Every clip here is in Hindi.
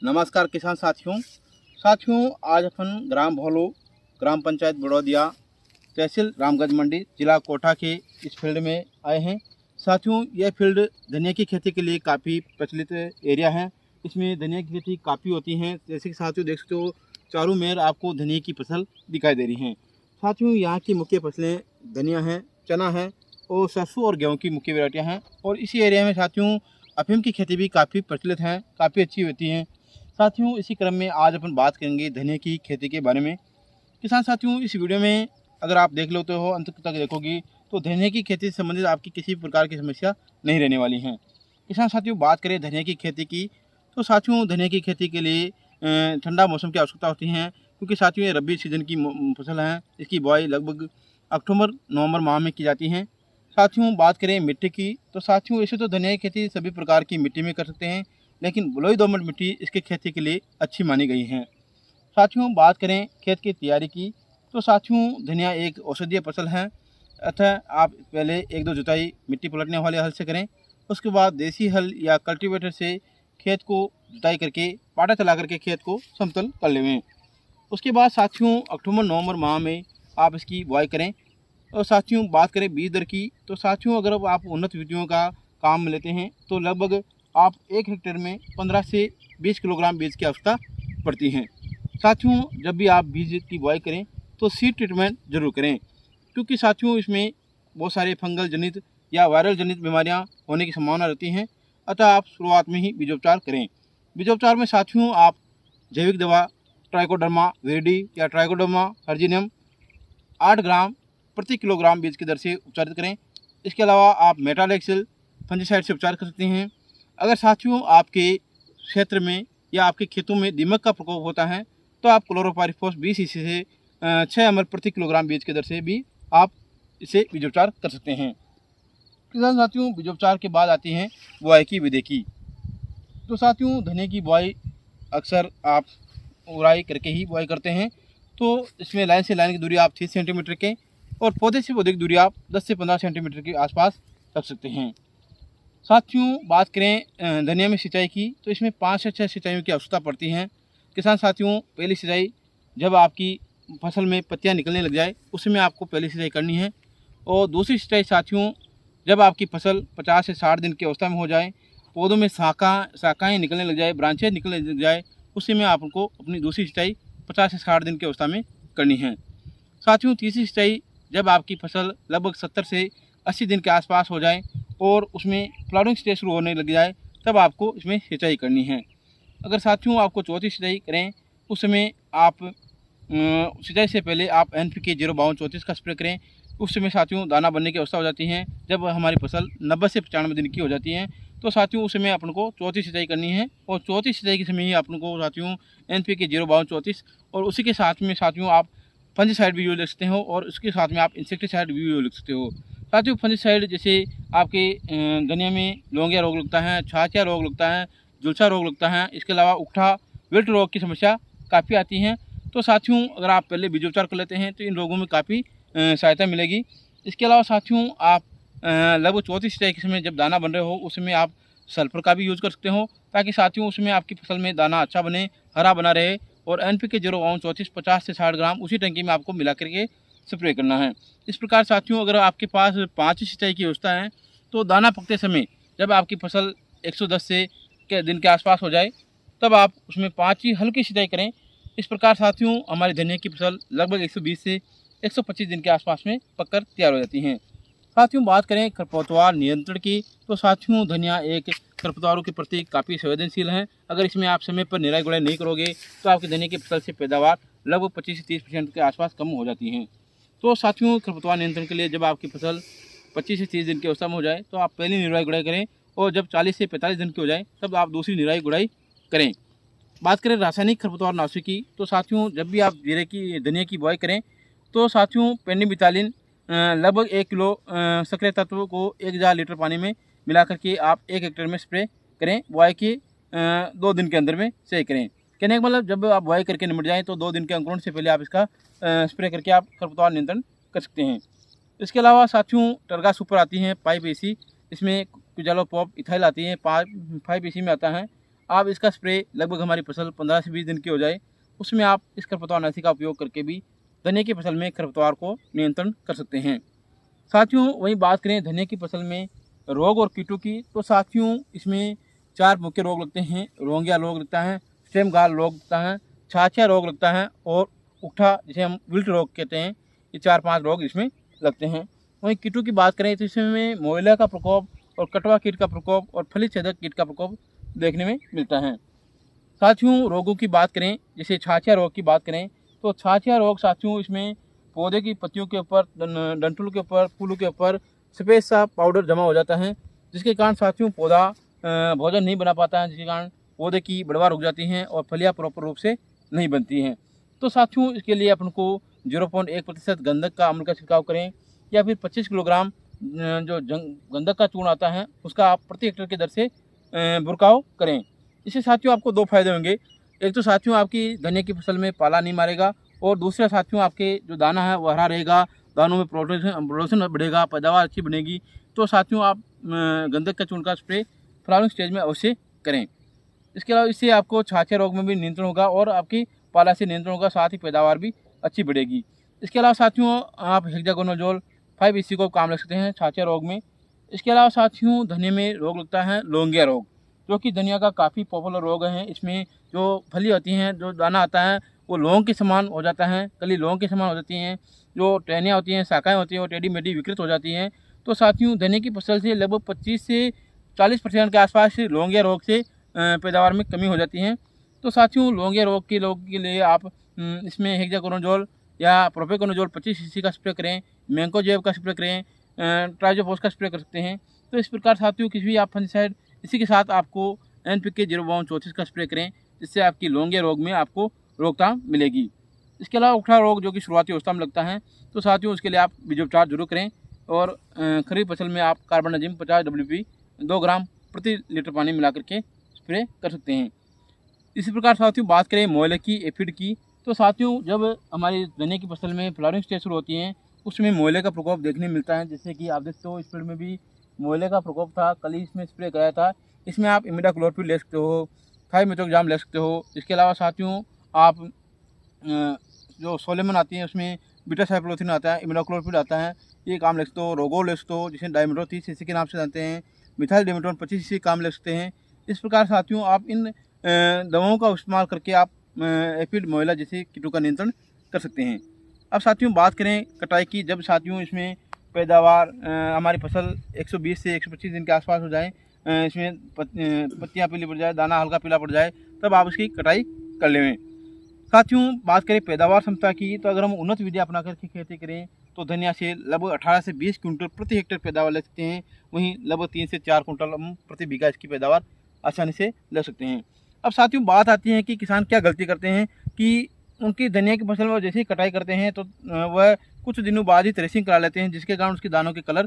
नमस्कार किसान साथियों आज अपन ग्राम भोलो ग्राम पंचायत बड़ौदिया तहसील रामगंज मंडी जिला कोटा के इस फील्ड में आए हैं। साथियों यह फील्ड धनिया की खेती के लिए काफ़ी प्रचलित एरिया है। इसमें धनिया की खेती काफ़ी होती है। जैसे कि साथियों देख सकते हो चारों मेर आपको धनिया की फसल दिखाई दे रही हैं। साथियों यहाँ की मुख्य फसलें धनिया है, चना है और सरसों और गेहूँ की मुख्य वैरायटियाँ हैं। और इसी एरिया में साथियों अफीम की खेती भी काफ़ी प्रचलित है, काफ़ी अच्छी होती हैं। साथियों इसी क्रम में आज अपन बात करेंगे धनिया की खेती के बारे में। किसान साथियों इस वीडियो में अगर आप देख लेते हो अंत तक देखोगे तो धनिया की खेती से संबंधित आपकी किसी प्रकार की समस्या नहीं रहने वाली है। किसान साथियों बात करें धनिया की खेती की तो साथियों धनिया की खेती के लिए ठंडा मौसम की आवश्यकता होती है, क्योंकि साथियों ये रबी सीजन की फसल है। इसकी बुआई लगभग अक्टूबर नवंबर माह में की जाती है। साथियों बात करें मिट्टी की तो साथियों ऐसे तो धनिया की खेती सभी प्रकार की मिट्टी में कर सकते हैं, लेकिन बलुई दोमट मिट्टी इसकी खेती के लिए अच्छी मानी गई है। साथियों बात करें खेत की तैयारी की तो साथियों धनिया एक औषधीय फसल है, अतः आप पहले एक दो जुताई मिट्टी पलटने वाले हल से करें। उसके बाद देसी हल या कल्टीवेटर से खेत को जुताई करके पाटा चला करके खेत को समतल कर लें। उसके बाद साथियों अक्टूबर नवंबर माह में आप इसकी बुआई करें। और साथियों बात करें बीज दर की तो साथियों अगर आप उन्नत विधियों का काम लेते हैं तो लगभग आप 1 हेक्टेयर में 15 से 20 किलोग्राम बीज की आवश्यकता पड़ती है। साथियों जब भी आप बीज की बुआई करें तो सीड ट्रीटमेंट जरूर करें, क्योंकि साथियों इसमें बहुत सारे फंगल जनित या वायरल जनित बीमारियां होने की संभावना रहती हैं। अतः आप शुरुआत में ही बीजोपचार करें। बीजोपचार में साथियों आप जैविक दवा ट्राइकोडर्मा विरिडी या ट्राइकोडर्मा हर्जिनियम 8 ग्राम प्रति किलोग्राम बीज की दर से उपचारित करें। इसके अलावा आप मेटालेक्सिल फंजीसाइड से उपचार कर सकते हैं। अगर साथियों आपके क्षेत्र में या आपके खेतों में दीमक का प्रकोप होता है तो आप क्लोरोपाइरिफॉस 20 ईसी से 6 ml प्रति किलोग्राम बीज की दर से भी आप इसे बीजोपचार कर सकते हैं। किसान साथियों बीजोपचार के बाद आती हैं बुआई की विधि की। तो साथियों धनिया की बुआई अक्सर आप उड़ाई करके ही बुआई करते हैं। तो इसमें लाइन से लाइन की दूरी आप 30 सेंटीमीटर के और पौधे से पौधे की दूरी आप 10 से 15 सेंटीमीटर के आसपास रख सकते हैं। साथियों बात करें धनिया में सिंचाई की तो इसमें 5 से 6 सिंचाइयों की आवश्यकता पड़ती है। किसान साथियों पहली सिंचाई जब आपकी फसल में पत्तियां निकलने लग जाए उसमें आपको पहली सिंचाई करनी है। और दूसरी सिंचाई साथियों जब आपकी फसल 50 से 60 दिन की अवस्था में हो जाए, पौधों में शाखाएँ निकलने लग जाए, ब्रांचेज निकलने लग जाए, उसी में आपको अपनी दूसरी सिंचाई 50 से 60 दिन की अवस्था में करनी है। साथियों तीसरी सिंचाई जब आपकी फसल लगभग 70 से 80 दिन के आसपास हो जाए और उसमें फ्लावरिंग स्टेज शुरू होने लग जाए तब आपको इसमें सिंचाई करनी है। अगर साथियों आपको चौथी सिंचाई करें उस समय आप सिंचाई से पहले आप NPK 05234 का स्प्रे करें। उस समय साथियों दाना बनने की अवस्था हो जाती है। जब हमारी फसल 90 से 95 दिन की हो जाती है तो साथियों उस समय अपन को चौथी सिंचाई करनी है। और चौथी सिंचाई के समय ही अपन को साथियों NPK 05234 और उसी के साथ में साथियों आप फंजीसाइड भी यूज लिख सकते हो और उसके साथ में आप इंसेक्टिसाइड भी यूज लिख सकते हो। साथियों फंजीसाइड जैसे आपके धनिया में लौंगिया रोग लगता है, छाछिया रोग लगता है, झुलसा रोग लगता है, इसके अलावा उकठा विल्ट रोग की समस्या काफ़ी आती हैं। तो साथियों अगर आप पहले बीजोपचार कर लेते हैं तो इन रोगों में काफ़ी सहायता मिलेगी। इसके अलावा साथियों आप लगभग चौथी सिंचाई के समय जब दाना बन रहे हो उसमें आप सल्फर का भी यूज़ कर सकते हो, ताकि साथियों उसमें आपकी फसल में दाना अच्छा बने, हरा बना रहे। और NPK 05234 50 से 60 ग्राम उसी टंकी में आपको मिला करके स्प्रे करना है। इस प्रकार साथियों अगर आपके पास 5 सिंचाई की व्यवस्था है तो दाना पकते समय जब आपकी फसल 110 से के दिन के आसपास हो जाए तब आप उसमें 5 ही हल्की सिंचाई करें। इस प्रकार साथियों हमारी धनिया की फसल लगभग 120 से 125 दिन के आसपास में पककर तैयार हो जाती हैं। साथियों बात करें खरपतवार नियंत्रण की तो साथियों धनिया एक खरपतवारों के प्रति काफ़ी संवेदनशील है। अगर इसमें आप समय पर निराई गुड़ाई नहीं करोगे तो आपकी धनिया की फसल से पैदावार लगभग 25 से 30% के आसपास कम हो जाती हैं। तो साथियों खरपतवार नियंत्रण के लिए जब आपकी फसल 25 से 30 दिन की अवस्था में हो जाए तो आप पहली निराई गुड़ाई करें और जब 40 से 45 दिन की हो जाए तब आप दूसरी निराई गुड़ाई करें। बात करें रासायनिक खरपतवार नाशक की तो साथियों जब भी आप धनिया की बुआई करें तो साथियों पेंडिमिथालिन लगभग 1 किलो सक्रिय तत्व को 1000 लीटर पानी में मिला करके आप 1 हेक्टेयर में स्प्रे करें। बुआई के 2 दिन के अंदर में सही करें। कहने का मतलब जब आप बुआई करके निमट जाएँ तो 2 दिन के अंकुरण से पहले आप इसका स्प्रे करके आप खरपतवार नियंत्रण कर सकते हैं। इसके अलावा साथियों टर्गा सुपर आती हैं 5 AC, इसमें क्विजालोपॉप इथाइल आती है 5 AC में आता है। आप इसका स्प्रे लगभग हमारी फसल 15 से 20 दिन की हो जाए, उसमें आप इस खरपतवार नाशी का उपयोग करके भी धनिया की फसल में खरपतवार को नियंत्रण कर सकते हैं। साथियों, वहीं बात करें धनिया की फसल में रोग और कीटों की, तो साथियों इसमें 4 मुख्य रोग लगते हैं। रोंगिया रोग लगता है, स्टेम गाल रोग लगता है, छाछिया रोग लगता है और उकठा जिसे हम विल्ट रोग कहते हैं। ये 4-5 रोग इसमें लगते हैं। वहीं कीटों की बात करें तो इसमें मोइला का प्रकोप और कटवा कीट का प्रकोप और फली छेदक कीट का प्रकोप देखने में मिलता है। साथियों, रोगों की बात करें, जैसे छाछिया रोग की बात करें, तो छाछिया रोग साथियों इसमें पौधे की पत्तियों के ऊपर, डंठलों के ऊपर, फूलों के ऊपर सफ़ेद सा पाउडर जमा हो जाता है, जिसके कारण साथियों पौधा भोजन नहीं बना पाता है, जिसके कारण पौधे की बढ़वार रुक जाती हैं और फलियाँ प्रॉपर रूप से नहीं बनती हैं। तो साथियों इसके लिए अपन को 0.1% गंधक का अम्ल का छिड़काव करें, या फिर 25 किलोग्राम जो गंधक का चूर्ण आता है उसका आप प्रति हेक्टेयर की दर से बुरकाव करें। इससे साथियों आपको 2 फायदे होंगे। एक तो साथियों आपकी धनिया की फसल में पाला नहीं मारेगा, और दूसरा साथियों आपके जो दाना है वो हरा रहेगा, दानों में प्रोडक्शन बढ़ेगा, पैदावार अच्छी बनेगी। तो साथियों आप गंधक का चूर्ण का स्प्रे फ्लावरिंग स्टेज में अवश्य करें। इसके अलावा इससे आपको छाछिया रोग में भी नियंत्रण होगा और आपकी पाला से नियंत्रण होगा, साथ ही पैदावार भी अच्छी बढ़ेगी। इसके अलावा साथियों आप हेक्साकोनाजोल 5 EC को काम लग सकते हैं छाछिया रोग में। इसके अलावा साथियों धनिया में रोग लगता है लौंगिया रोग, जो कि धनिया का काफ़ी पॉपुलर रोग है। इसमें जो फली होती हैं, जो दाना आता है वो लौंग के समान हो जाता है, कली लौंग के समान हो जाती हैं, जो टहनियाँ होती हैं, शाखाएँ होती हैं वो टेढ़ी मेढ़ी विकृत हो जाती हैं। तो साथियों धनिया की फसल से लगभग 25 से 40% के आसपास लौंगिया रोग से पैदावार में कमी हो जाती है। तो साथियों लौंगिया रोग के लिए आप इसमें हेक्साकोनाजोल या प्रोपेकोनाजोल 25 EC का स्प्रे करें, मैंकोजेब का स्प्रे करें, ट्राइजोफोस का स्प्रे कर सकते हैं। तो इस प्रकार साथियों किसी भी आप फंगिसाइड, इसी के साथ आपको NPK 0-34 का स्प्रे करें, जिससे आपकी लौंगिया रोग में आपको रोकथाम मिलेगी। इसके अलावा उकठा रोग जो कि शुरुआती अवस्था में लगता है, तो साथियों उसके लिए आप बीजोपचार जरूर करें, और खरीफ फसल में आप कार्बनडाजिम 50 WP 2 ग्राम प्रति लीटर पानी मिला करके स्प्रे कर सकते हैं। इसी प्रकार साथियों बात करें मोइला की, एफिड की, तो साथियों जब हमारी धनिया की फसल में फ्लावरिंग स्टेज शुरू होती है उसमें मोइले का प्रकोप देखने मिलता है। जैसे कि आप देखते हो इस फील्ड में भी मोइले का प्रकोप था, कल ही इसमें स्प्रे कराया था। इसमें आप इमिडाक्लोपरिड ले सकते हो, 5-मेथोक्साम ले सकते हो। इसके अलावा साथियों आप जो सोलेमन आती है उसमें बीटा साइक्लोथ्रिन आता है, इमिडाक्लोपरिड आता है, ये काम ले सकते हो। रोगो ले सकते हो, जिसे डायमेट्रो 30 EC के नाम से जानते हैं, मिथाइल डिमेट्रोन 25 EC काम ले सकते हैं। इस प्रकार साथियों आप इन दवाओं का इस्तेमाल करके आप एफिड मोइला जैसे कीटों का नियंत्रण कर सकते हैं। अब साथियों बात करें कटाई की, जब साथियों इसमें पैदावार हमारी फसल 120 से 125 दिन के आसपास हो जाए, इसमें पत्तियाँ पीली पड़ जाए, दाना हल्का पीला पड़ जाए, तब आप इसकी कटाई कर लें। साथियों बात करें पैदावार क्षमता की, तो अगर हम उन्नत विधि अपना करके खेती करें तो धनिया से लगभग 18 से 20 क्विंटल प्रति हेक्टेयर पैदावार ले सकते हैं। वहीं लगभग 3 से 4 क्विंटल हम प्रति बीघा इसकी पैदावार आसानी से ले सकते हैं। अब साथियों बात आती है कि किसान क्या गलती करते हैं कि उनकी धनिया की फसल में जैसे ही कटाई करते हैं तो वह कुछ दिनों बाद ही थ्रेसिंग करा लेते हैं, जिसके कारण उसके दानों के कलर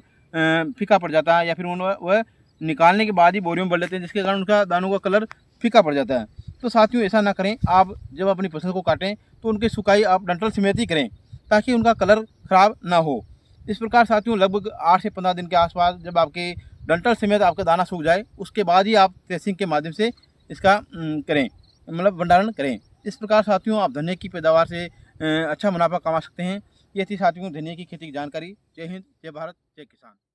फीका पड़ जाता है, या फिर वह निकालने के बाद ही बोरियों में भर लेते हैं, जिसके कारण उनका दानों का कलर फीका पड़ जाता है। तो साथियों ऐसा ना करें, आप जब अपनी फसल को काटें तो उनकी सुखाई आप डंठल समेत ही करें, ताकि उनका कलर ख़राब ना हो। इस प्रकार साथियों लगभग 8 से 15 दिन के आसपास जब आपके डंठल समेत आपका दाना सूख जाए, उसके बाद ही आप थ्रेसिंग के माध्यम से इसका करें, मतलब भंडारण करें। इस प्रकार साथियों आप धनिया की पैदावार से अच्छा मुनाफा कमा सकते हैं। ये थी साथियों धनिया की खेती की जानकारी। जय हिंद, जय भारत, जय किसान।